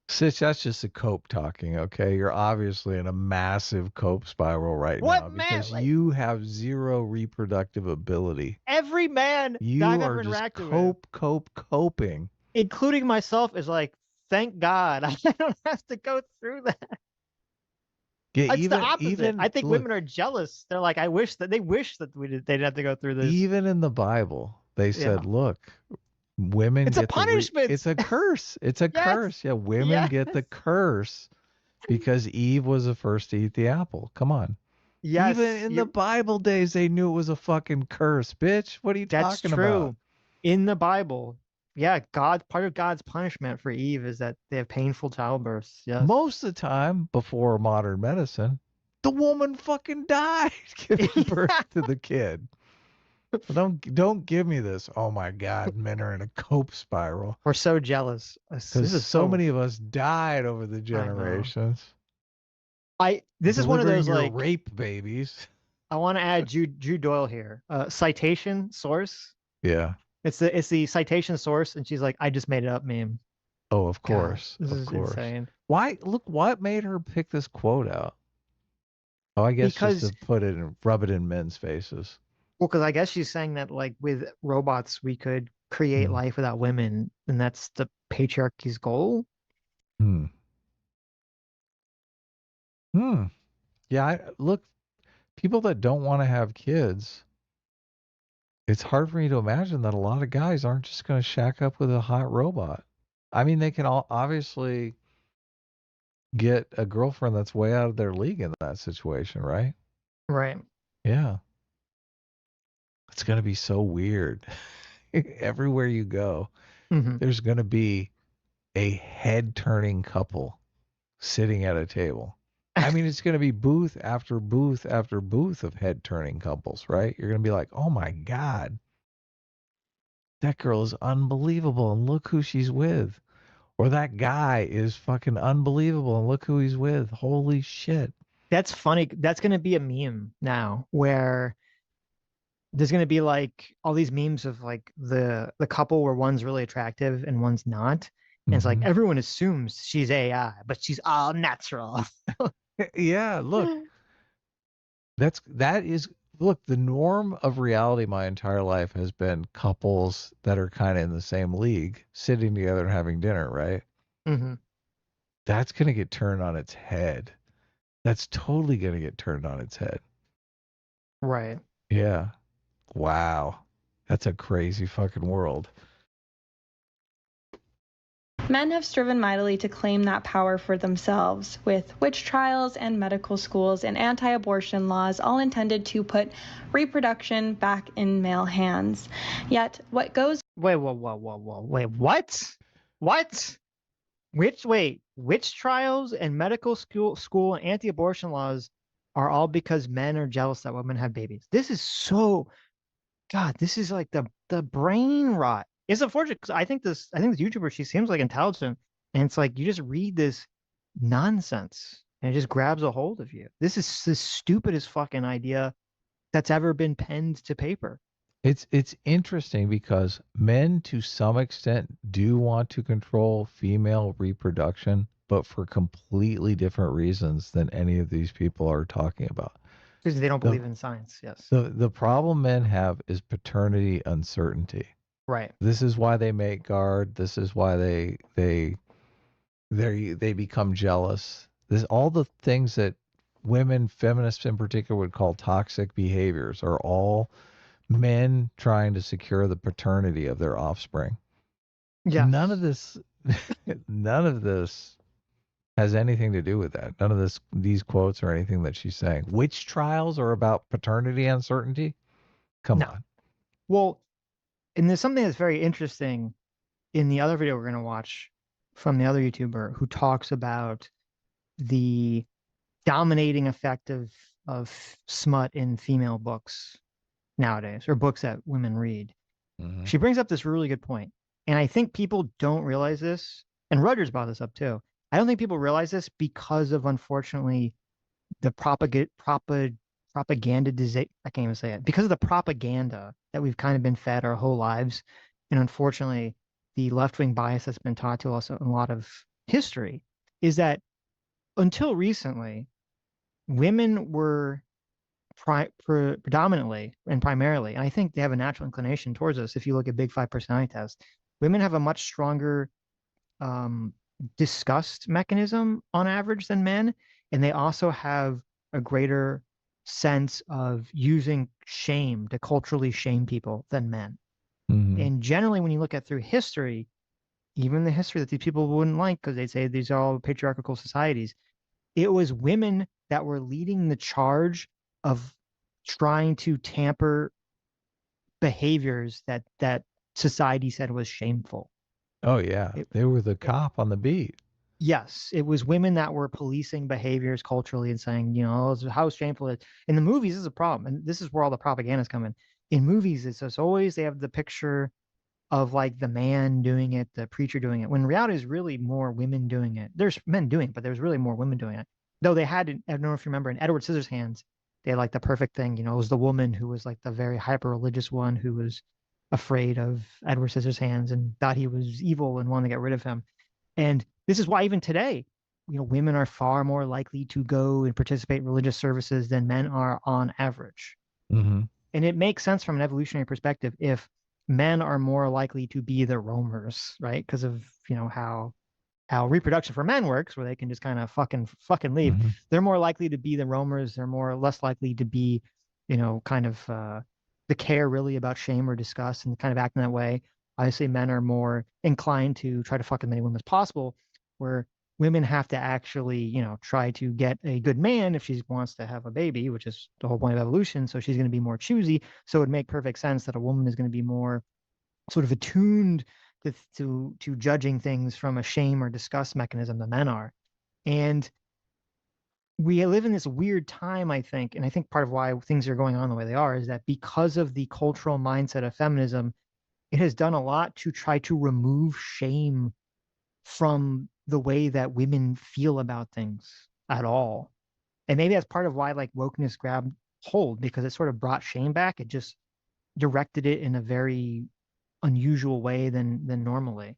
Sitch, that's just a cope talking, okay? You're obviously in a massive cope spiral right now because you have zero reproductive ability. Every man you that I've are ever just interacted with, coping. Including myself, is like, thank God I don't have to go through that. Yeah, it's the opposite. I think women are jealous. They're like, they wish that they'd have to go through this. Even in the Bible, they said, look, women it's get a punishment. It's a curse. It's a curse. Yeah, women get the curse because Eve was the first to eat the apple. Come on. Yes. Even in the Bible days, they knew it was a fucking curse, bitch. What are you talking about? That's true. In the Bible, yeah, part of God's punishment for Eve is that they have painful childbirths. Yes. Most of the time, before modern medicine, the woman fucking died giving birth to the kid. Don't give me this. Oh my God, men are in a cope spiral. We're so jealous because so many of us died over the generations. This is one of those like rape babies. I want to add Jude Doyle here. Citation source. Yeah. It's the citation source, and she's like, I just made it up meme. Oh, of course. God, this is insane. What made her pick this quote out? Oh, I guess just to rub it in men's faces. Well, because I guess she's saying that like with robots we could create life without women, and that's the patriarchy's goal. Yeah, look, people that don't want to have kids, it's hard for me to imagine that a lot of guys aren't just going to shack up with a hot robot. I mean, they can all obviously get a girlfriend that's way out of their league in that situation, right? Right. Yeah. It's going to be so weird. Everywhere you go, there's going to be a head-turning couple sitting at a table. I mean, it's going to be booth after booth after booth of head-turning couples, right? You're going to be like, oh my God, that girl is unbelievable, and look who she's with. Or that guy is fucking unbelievable, and look who he's with. Holy shit. That's funny. That's going to be a meme now where there's going to be like all these memes of like the couple where one's really attractive and one's not. And it's like everyone assumes she's AI, but she's all natural. Yeah, look. Look, the norm of reality my entire life has been couples that are kind of in the same league sitting together and having dinner, right? That's going to get turned on its head. That's totally going to get turned on its head. Right. Yeah. Wow. That's a crazy fucking world. Men have striven mightily to claim that power for themselves, with witch trials and medical schools and anti-abortion laws all intended to put reproduction back in male hands. Yet, what goes... Wait, whoa. Wait, what? What? Witch trials and medical school and anti-abortion laws are all because men are jealous that women have babies. This is so... God, this is like the brain rot. It's unfortunate because I think this YouTuber, she seems like intelligent, And it's like you just read this nonsense and it just grabs a hold of you. This is the stupidest fucking idea that's ever been penned to paper. It's interesting because men to some extent do want to control female reproduction, but for completely different reasons than any of these people are talking about. Because they don't The believe in science. Yes. the problem men have is paternity uncertainty. Right. This is why they make guard. This is why they become jealous. This all the things that women, feminists in particular, would call toxic behaviors are all men trying to secure the paternity of their offspring. None of Yes. this none of this has anything to do with that. None of these quotes or anything that she's saying. Witch trials are about paternity uncertainty? Come No. on. Well, and there's something that's very interesting in the other video we're going to watch from the other YouTuber who talks about the dominating effect of smut in female books nowadays, or books that women read. Mm-hmm. She brings up this really good point, and I think people don't realize this. And Rogers brought this up too. I don't think people realize this because of, unfortunately, the propaganda. I can't even say it because of the propaganda that we've kind of been fed our whole lives, and unfortunately, the left wing bias that's been taught to us in a lot of history is that until recently, women were predominantly and primarily, and I think they have a natural inclination towards this. If you look at Big Five personality test, women have a much stronger um, disgust mechanism on average than men, and they also have a greater sense of using shame to culturally shame people than men. Mm-hmm. And generally, when you look at through history, even the history that these people wouldn't like because they say these are all patriarchal societies, it was women that were leading the charge of trying to tamper behaviors that society said was shameful. Oh yeah. It, They were the it, cop on the beat. yes, it was women that were policing behaviors culturally and saying, how shameful it is. In the movies, this is a problem, and this is where all the propagandas come in. In movies, it's always they have the picture of like the man doing it, the preacher doing it. When in reality is really more women doing it. There's men doing it, but there's really more women doing it. Though they had, I don't know if you remember, in Edward Scissorhands, they had like the perfect thing. It was the woman who was like the very hyper religious one who was afraid of Edward Scissorhands and thought he was evil and wanted to get rid of him. And this is why even today, women are far more likely to go and participate in religious services than men are on average. Mm-hmm. And it makes sense from an evolutionary perspective if men are more likely to be the roamers, right? Because of how reproduction for men works, where they can just kind of fucking leave. Mm-hmm. They're more likely to be the roamers. They're more less likely to be, kind of the care really about shame or disgust and kind of acting that way. Obviously, men are more inclined to try to fuck as many women as possible, where women have to actually, try to get a good man if she wants to have a baby, which is the whole point of evolution. So she's going to be more choosy. So it would make perfect sense that a woman is going to be more sort of attuned to judging things from a shame or disgust mechanism than men are. And we live in this weird time, I think, and I think part of why things are going on the way they are is that because of the cultural mindset of feminism, it has done a lot to try to remove shame from the way that women feel about things at all. And maybe that's part of why like wokeness grabbed hold because it sort of brought shame back. It just directed it in a very unusual way than normally.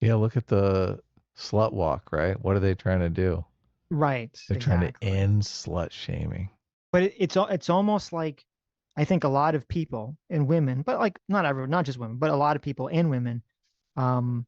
Yeah, look at the slut walk, right? What are they trying to do? Right, They're trying to exactly. end slut shaming. But it's almost like I think a lot of people and women, but like not everyone, not just women, but a lot of people and women um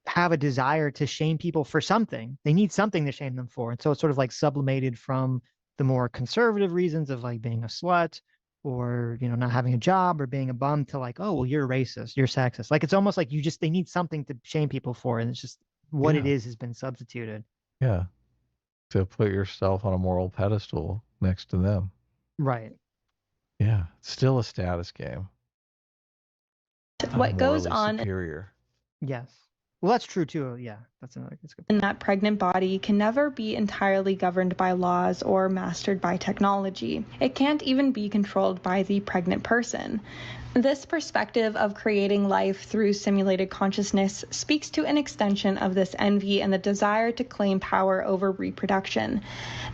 have a desire to shame people for something. They need something to shame them for. And so it's sort of like sublimated from the more conservative reasons of like being a slut or, not having a job or being a bum to like, oh, well, you're racist, you're sexist. Like it's almost like they need something to shame people for. And it's just what it Yeah. is has been substituted. Yeah. To put yourself on a moral pedestal next to them. Right. Yeah. It's still a status game. I'm What goes morally on superior. Yes. Well, that's true too. Yeah, that's good. And that pregnant body can never be entirely governed by laws or mastered by technology. It can't even be controlled by the pregnant person. This perspective of creating life through simulated consciousness speaks to an extension of this envy and the desire to claim power over reproduction.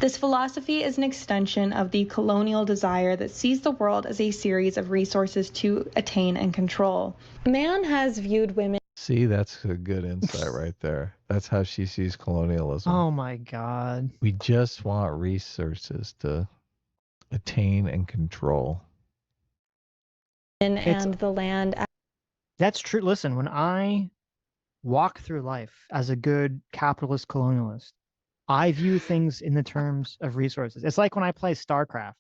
This philosophy is an extension of the colonial desire that sees the world as a series of resources to attain and control. Man has viewed women. See, that's a good insight right there. That's how she sees colonialism. Oh my God. We just want resources to attain and control. And the land. That's true. Listen, when I walk through life as a good capitalist colonialist, I view things in the terms of resources. It's like when I play StarCraft,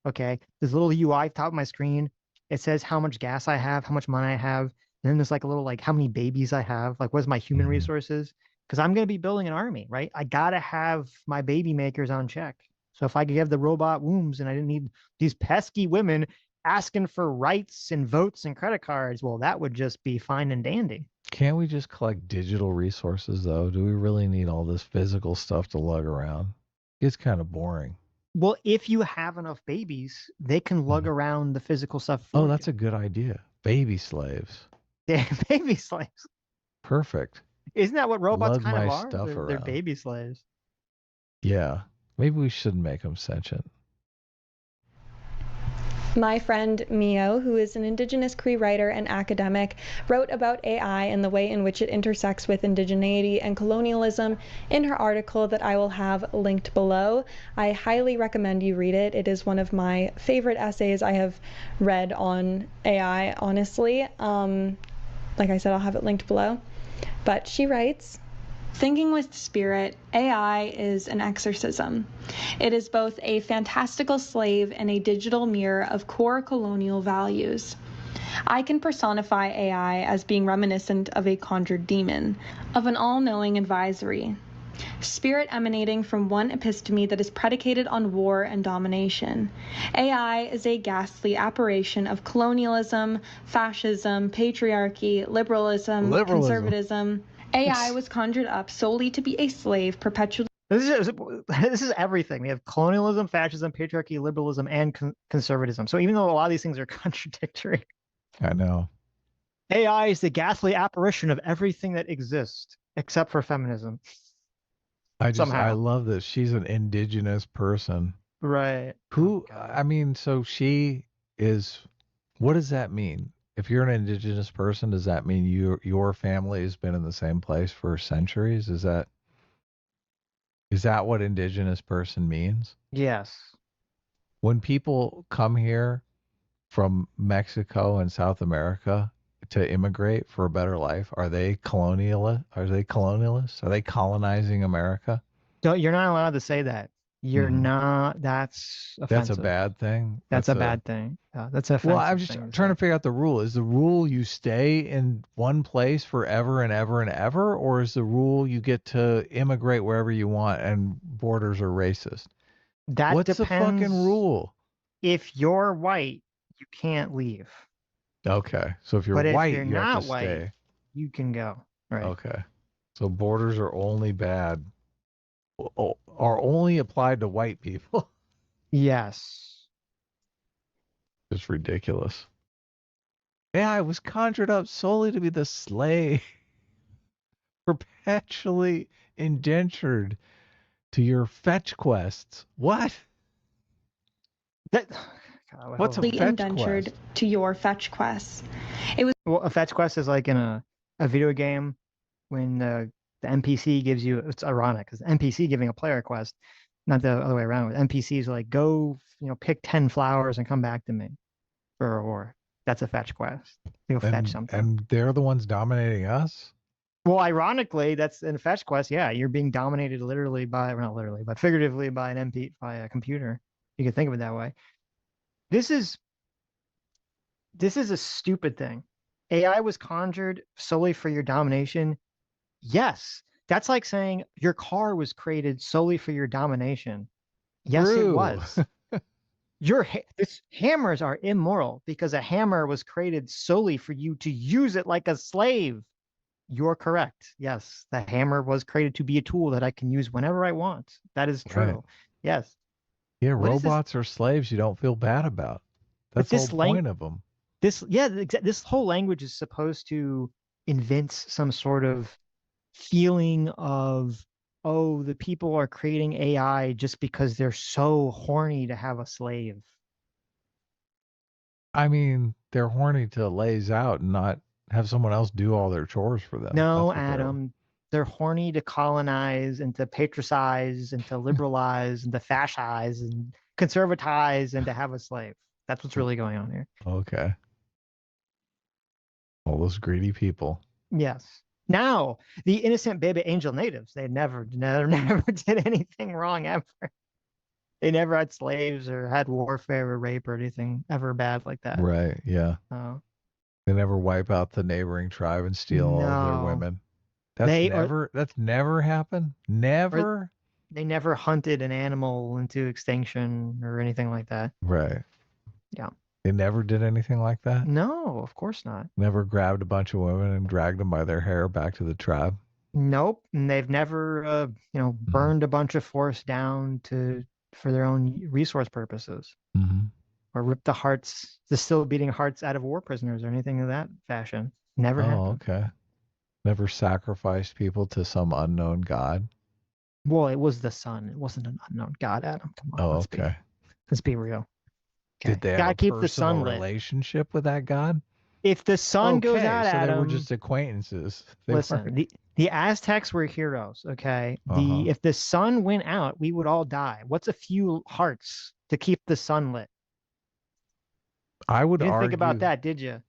okay? There's a little UI at the top of my screen. It says how much gas I have, how much money I have. And then there's like a little like how many babies I have, like what's my human resources? Because I'm going to be building an army, right? I got to have my baby makers on check. So if I could have the robot wombs and I didn't need these pesky women asking for rights and votes and credit cards, well, that would just be fine and dandy. Can't we just collect digital resources, though? Do we really need all this physical stuff to lug around? It's kind of boring. Well, if you have enough babies, they can lug around the physical stuff for Oh, that's a good idea. Baby slaves. Yeah, baby slaves. Perfect. Isn't that what robots Lug kind of my are? stuff They're around. baby slaves. Yeah. Maybe we shouldn't make them sentient. My friend Mio, who is an Indigenous Cree writer and academic, wrote about AI and the way in which it intersects with indigeneity and colonialism in her article that I will have linked below. I highly recommend you read it. It is one of my favorite essays I have read on AI, honestly. Like I said, I'll have it linked below. But she writes, "Thinking with Spirit, AI is an exorcism. It is both a fantastical slave and a digital mirror of core colonial values. I can personify AI as being reminiscent of a conjured demon, of an all-knowing advisory. Spirit emanating from one episteme that is predicated on war and domination. AI is a ghastly apparition of colonialism, fascism, patriarchy, liberalism. Conservatism. AI was conjured up solely to be a slave, perpetually. This is everything. We have colonialism, fascism, patriarchy, liberalism, and conservatism. So even though a lot of these things are contradictory, I know. AI is the ghastly apparition of everything that exists, except for feminism. I love this. She's an indigenous person. Right. Who, I mean, so she is, what does that mean? If you're an indigenous person, does that mean your family has been in the same place for centuries? Is that what indigenous person means? Yes. When people come here from Mexico and South America to immigrate for a better life, are they colonialists? Are they colonialists? Are they colonizing America? You're not allowed to say that. You're not. That's offensive. That's a bad thing. That's a bad thing. That's offensive. Well, I'm just trying to figure out the rule. Is the rule you stay in one place forever and ever and ever, or is the rule you get to immigrate wherever you want and borders are racist? What's the fucking rule? If you're white, you can't leave. Okay, so if you're white, you have to stay. You can go. Right. Okay, so borders are only bad, are only applied to white people. Yes. It's ridiculous. Yeah, I was conjured up solely to be the slave, perpetually indentured to your fetch quests. What? What's a fetch indentured quest? To your fetch quests. Well, a fetch quest is like in a video game when the NPC gives you. It's ironic because the NPC giving a player quest, not the other way around. NPCs are like, go, pick 10 flowers and come back to me for a reward. That's a fetch quest. Go fetch something. And they're the ones dominating us? Well, ironically, that's in a fetch quest. Yeah, you're being dominated literally by, well, not literally, but figuratively by by a computer. You could think of it that way. This is a stupid thing. AI was conjured solely for your domination. Yes, that's like saying your car was created solely for your domination. Yes, it was. Hammers are immoral because a hammer was created solely for you to use it like a slave. you're correct. Yes, the hammer was created to be a tool that I can use whenever I want. That is true. Right. Yes. Yeah, What is this? robots are slaves you don't feel bad about. But That's the whole point of them. this whole language is supposed to evince some sort of feeling of, oh, the people are creating AI just because they're so horny to have a slave. I mean, they're horny to laze out and not have someone else do all their chores for them. No, That's what they're. Adam, they're horny to colonize and to patricize and to liberalize and to fascize and conservatize and to have a slave. That's what's really going on here. Okay. All those greedy people. Yes. Now, the innocent baby angel natives, they never did anything wrong ever. They never had slaves or had warfare or rape or anything ever bad like that. Right. Yeah. Oh. They never wipe out the neighboring tribe and steal all of their No. women. They That's never happened. Never. They never hunted an animal into extinction or anything like that. Right. Yeah. They never did anything like that. No, of course not. Never grabbed a bunch of women and dragged them by their hair back to the tribe. Nope. And they've never, burned a bunch of forests down for their own resource purposes, Mm-hmm. or ripped the still beating hearts out of war prisoners or anything of that fashion. Never happened. Okay. Never sacrificed people to some unknown god. Well, it was the sun. It wasn't an unknown god, Adam. Come on. Oh, let's okay. let's be real. Okay. Did they have Gotta a keep the personal sun lit. relationship with that god? If the sun goes out, so Adam, they were just acquaintances. listen, the Aztecs were heroes, okay? If the sun went out, we would all die. What's a few hearts to keep the sun lit? I would You didn't argue think about that, did you?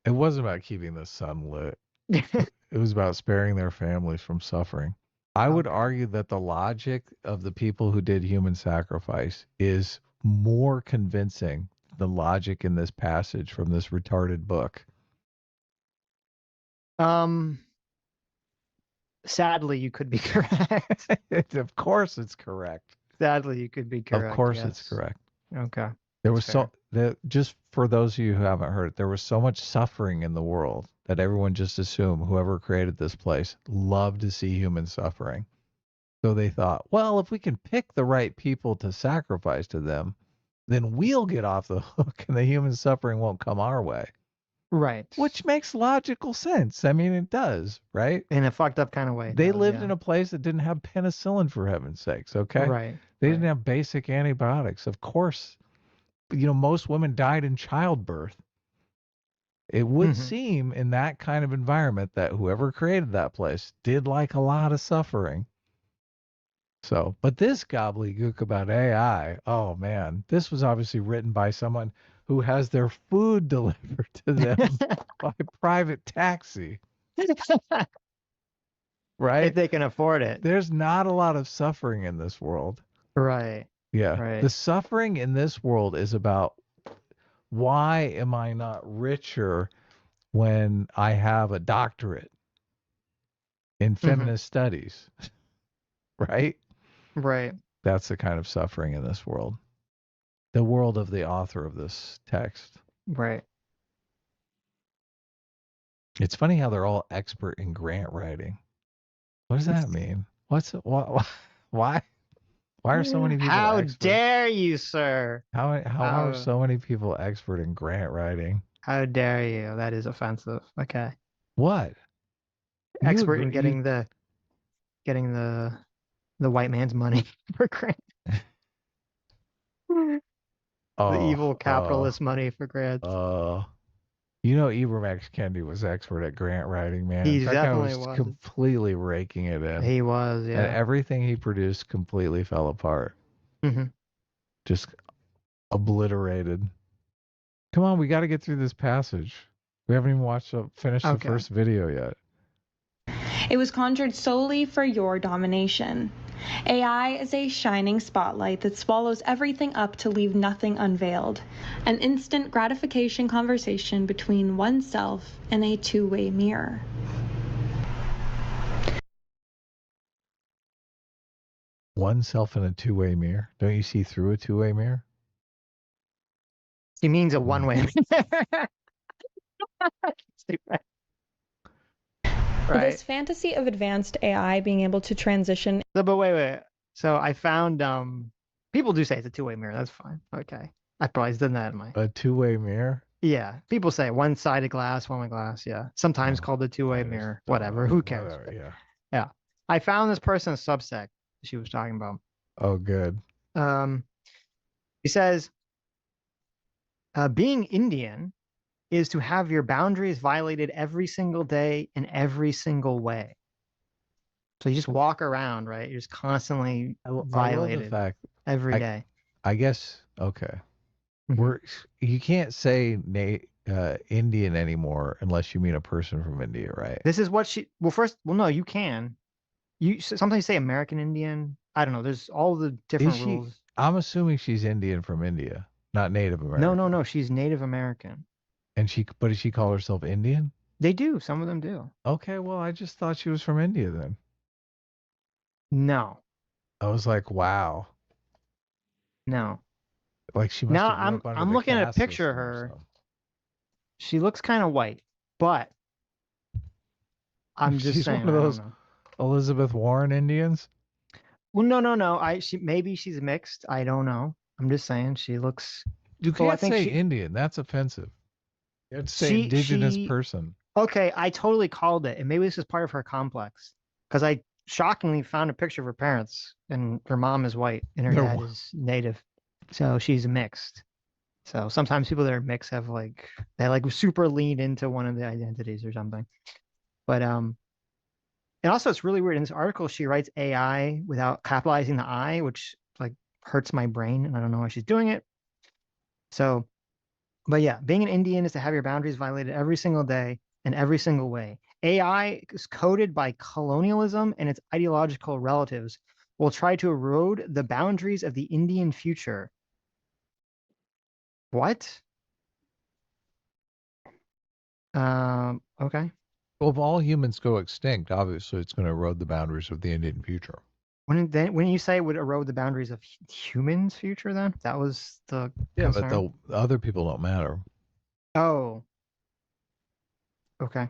it wasn't about keeping the sun lit. It was about sparing their families from suffering. I would argue that the logic of the people who did human sacrifice is more convincing than the logic in this passage from this retarded book. Sadly, you could be correct. Of course it's correct. Sadly, you could be correct. Of course yes. it's correct. Okay. There was just for those of you who haven't heard, there was so much suffering in the world that everyone just assumed whoever created this place loved to see human suffering. So they thought, well, if we can pick the right people to sacrifice to them, then we'll get off the hook and the human suffering won't come our way. Right. Which makes logical sense. I mean, it does, right? In a fucked up kind of way. They lived in a place that didn't have penicillin, for heaven's sakes, okay? Right. They didn't have basic antibiotics. Of course, most women died in childbirth. It would seem in that kind of environment that whoever created that place did like a lot of suffering. So, but this gobbledygook about AI, oh man, this was obviously written by someone who has their food delivered to them by private taxi. Right? If they can afford it. There's not a lot of suffering in this world. Right. Yeah. Right. The suffering in this world is about why am I not richer when I have a doctorate in feminist studies? Right? Right. That's the kind of suffering in this world. The world of the author of this text. Right. It's funny how they're all expert in grant writing. What does that mean? Why are so many people How expert? dare you, sir? How are so many people expert in grant writing? How dare you? That is offensive. Okay. What? Expert in getting the white man's money for grants. The evil capitalist money for grants. Ibram X. Kendi was expert at grant writing, man. He that definitely guy was was. completely raking it in. He was, yeah. And everything he produced completely fell apart. Just obliterated. Come on, we got to get through this passage. We haven't even finished the first video yet. It was conjured solely for your domination. AI is a shining spotlight that swallows everything up to leave nothing unveiled. An instant gratification conversation between oneself and a two-way mirror. Oneself in a two-way mirror? Don't you see through a two-way mirror? He means a one-way mirror. Right. This fantasy of advanced AI being able to transition. So, but wait. So I found people do say it's a two-way mirror. That's fine. Okay. I probably done that in my A two-way mirror? Yeah. People say one-sided glass, one-way glass. Yeah. Sometimes Oh, called a two-way I just mirror. don't Whatever. know. Who cares? Whatever, yeah. Yeah. I found this person's Substack she was talking about. Oh, good. He says, being Indian is to have your boundaries violated every single day in every single way. So you just walk around, right? You're just constantly I love the violated fact. every day. I guess, okay. Mhm. You can't say Indian anymore unless you mean a person from India, right? This is what she. Well, no, you can. You sometimes say American Indian. I don't know. There's all the Is different she? rules. I'm assuming she's Indian from India, not Native American. No. She's Native American. And but does she call herself Indian? They do. Some of them do. Okay, well, I just thought she was from India then. No, I was like, wow. no. Like she must Now have grew up under I'm the looking at a caste picture of system or her. something. She looks kind of white, but I'm just She's saying. one of I those don't know. Elizabeth Warren Indians. Well, no. Maybe she's mixed. I don't know. I'm just saying she looks. You Well, I can't think say Indian. That's offensive. You have to say indigenous she. person. Okay, I totally called it, and maybe this is part of her complex because I shockingly found a picture of her parents, and her mom is white and her They're dad is native, so she's mixed. So sometimes people that are mixed have they super lean into one of the identities or something. But and also it's really weird in this article she writes AI without capitalizing the I, which like hurts my brain, and I don't know why she's doing it. So, but yeah, being an Indian is to have your boundaries violated every single day in every single way. AI is coded by colonialism and its ideological relatives will try to erode the boundaries of the Indian future. What? Okay. Well, if all humans go extinct, obviously it's going to erode the boundaries of the Indian future. When you say it would erode the boundaries of humans' future, then that was the Yeah, but concern. the other people don't matter. Oh, okay.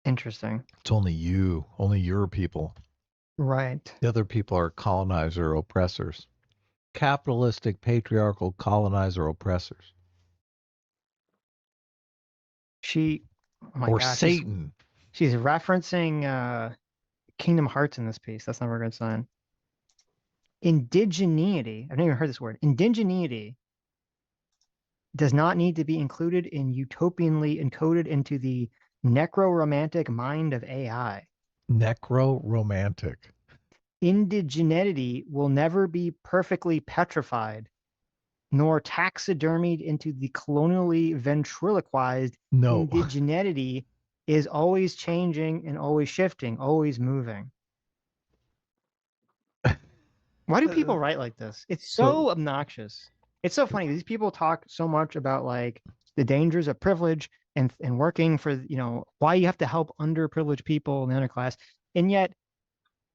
Interesting. It's only you, only your people. Right. The other people are colonizer oppressors. Capitalistic, patriarchal colonizer oppressors. Oh my Or gosh, Satan. she's referencing Kingdom Hearts in this piece. That's never a good sign. Indigeneity. I've never even heard this word. Indigeneity does not need to be included in utopianly encoded into the necro-romantic mind of AI. Necro-romantic. Indigeneity will never be perfectly petrified, nor taxidermied into the colonially ventriloquized. No. Indigeneity is always changing and always shifting, always moving. Why do people write like this? It's so obnoxious. It's so funny. These people talk so much about the dangers of privilege and working for, why you have to help underprivileged people in the underclass. And yet,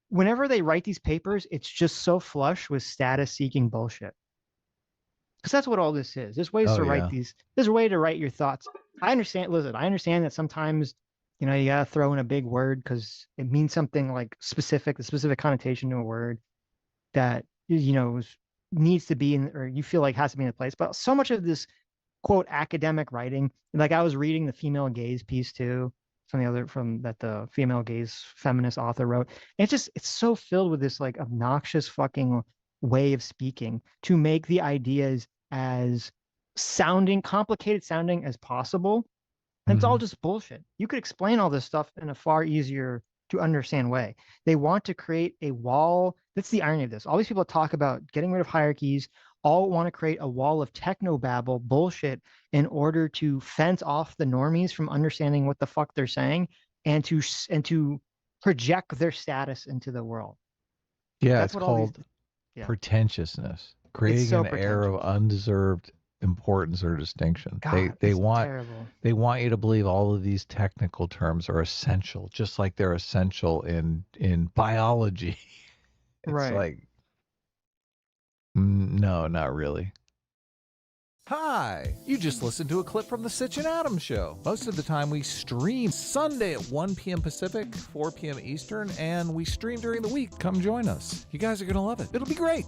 whenever they write these papers, it's just so flush with status seeking bullshit. Because that's what all this is. There's ways to write these. There's a way to write your thoughts. I understand. Listen, I understand that sometimes, you gotta throw in a big word because it means something specific, the specific connotation to a word that needs to be in, or you feel like has to be in a place. But so much of this quote academic writing, like I was reading the female gaze piece too, from that the female gaze feminist author wrote. And it's so filled with this obnoxious fucking way of speaking to make the ideas as complicated sounding as possible. And it's all just bullshit. You could explain all this stuff in a far easier to understand way. They want to create a wall. That's the irony of this. All these people talk about getting rid of hierarchies, all want to create a wall of technobabble bullshit in order to fence off the normies from understanding what the fuck they're saying and to project their status into the world. Yeah, That's it's what all these. called Yeah, pretentiousness, it's creating so an air of pretentious. undeserved importance or distinction. God, They it's want terrible. they want you to believe all of these technical terms are essential, just like they're essential in biology. It's Right. like, no, not really. Hi! You just listened to a clip from the Sitch and Adam show. Most of the time we stream Sunday at 1 p.m. Pacific, 4 p.m. Eastern, and we stream during the week. Come join us. You guys are going to love it. It'll be great.